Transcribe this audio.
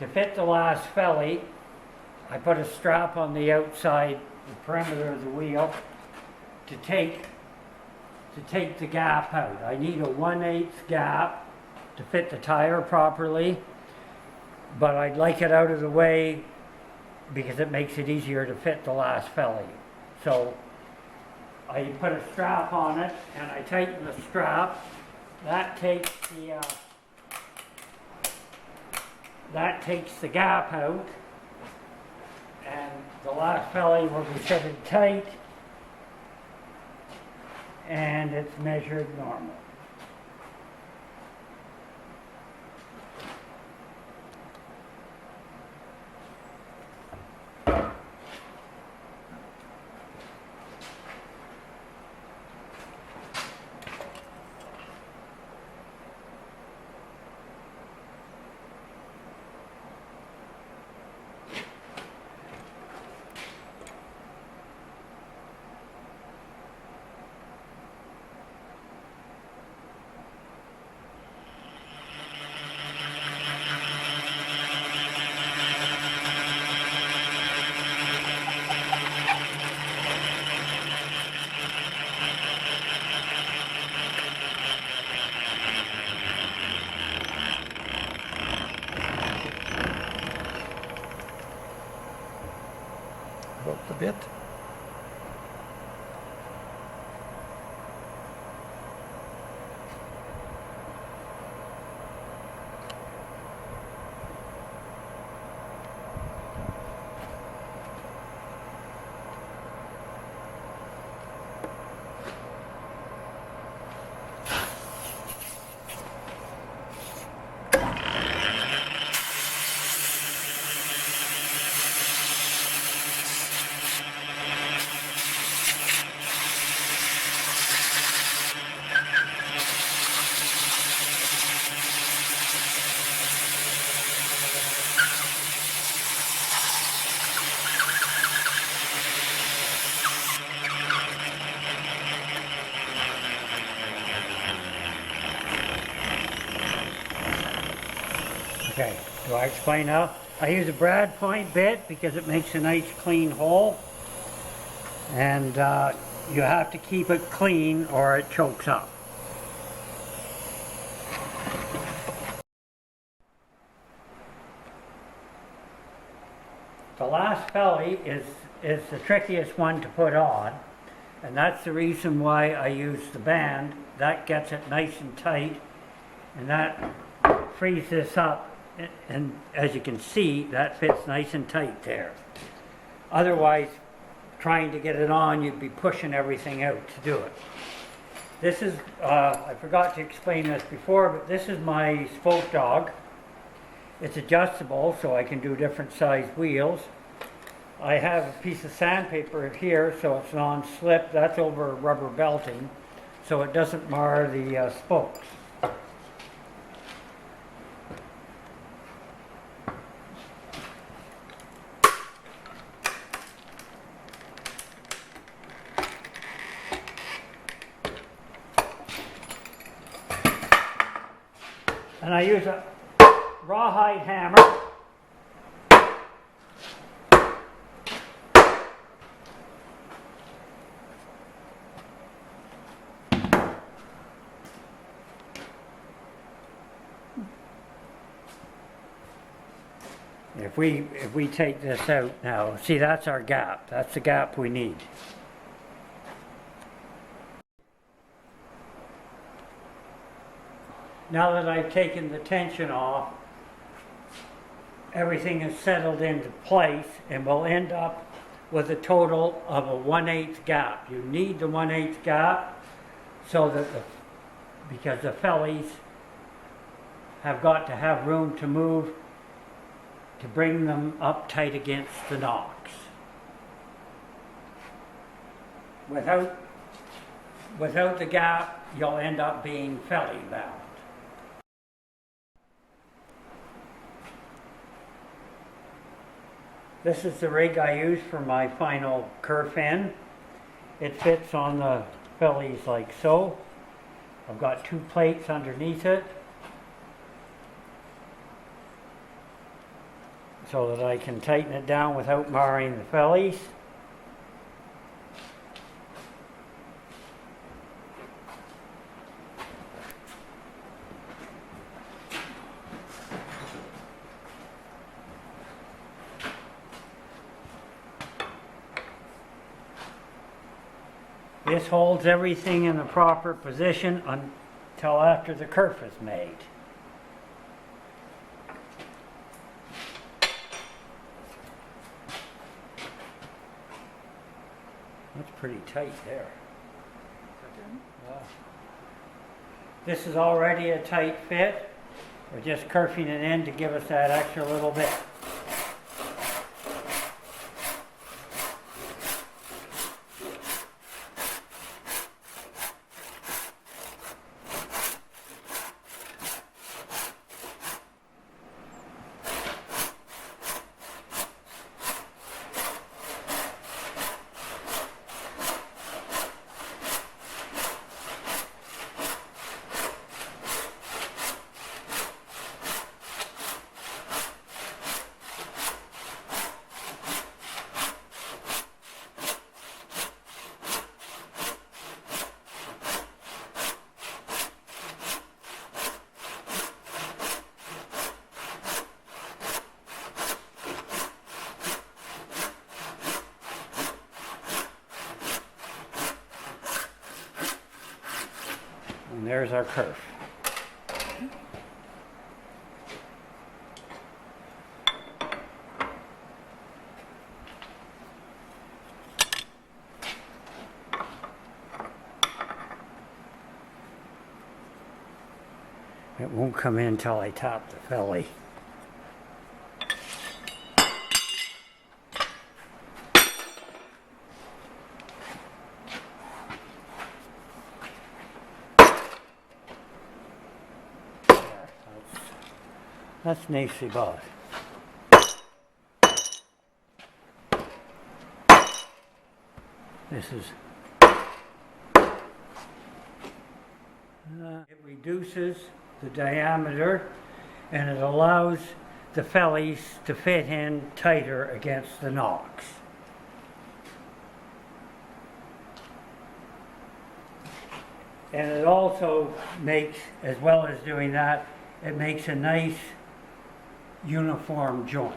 To fit the last felly, I put a strap on the outside, the perimeter of the wheel, to take the gap out. I need a 1/8 gap to fit the tire properly, but I'd like it out of the way because it makes it easier to fit the last felly. So I put a strap on it and I tighten the strap. That takes the gap out, and the last felly will be fitted tight, and it's measured normal. About the bit. Okay, do I explain now? I use a brad point bit because it makes a nice clean hole, and you have to keep it clean or it chokes up. The last felly is the trickiest one to put on, and that's the reason why I use the band. That gets it nice and tight, and that frees this up, and as you can see, that fits nice and tight there. Otherwise, trying to get it on, you'd be pushing everything out to do it. This is, I forgot to explain this before, but this is my spoke dog. It's adjustable, so I can do different size wheels. I have a piece of sandpaper here, so it's non-slip. That's over rubber belting, so it doesn't mar the spokes. And I use a rawhide hammer. If we take this out now, see, that's our gap. That's the gap we need. Now that I've taken the tension off, everything is settled into place, and we'll end up with a total of a 1/8 gap. You need the 1/8 gap so that because the fellies have got to have room to move to bring them up tight against the nocks. Without the gap, you'll end up being felly bound. This is the rig I use for my final kerf end. It fits on the fellies like so. I've got 2 plates underneath it. so that I can tighten it down without marring the fellies. This holds everything in the proper position until after the kerf is made. That's pretty tight there. Wow. This is already a tight fit. We're just kerfing it in to give us that extra little bit. And there's our kerf. It won't come in until I top the felly. That's nicely bought. This is it reduces the diameter and it allows the fellies to fit in tighter against the nocks. And it also makes, as well as doing that, it makes a nice uniform joint.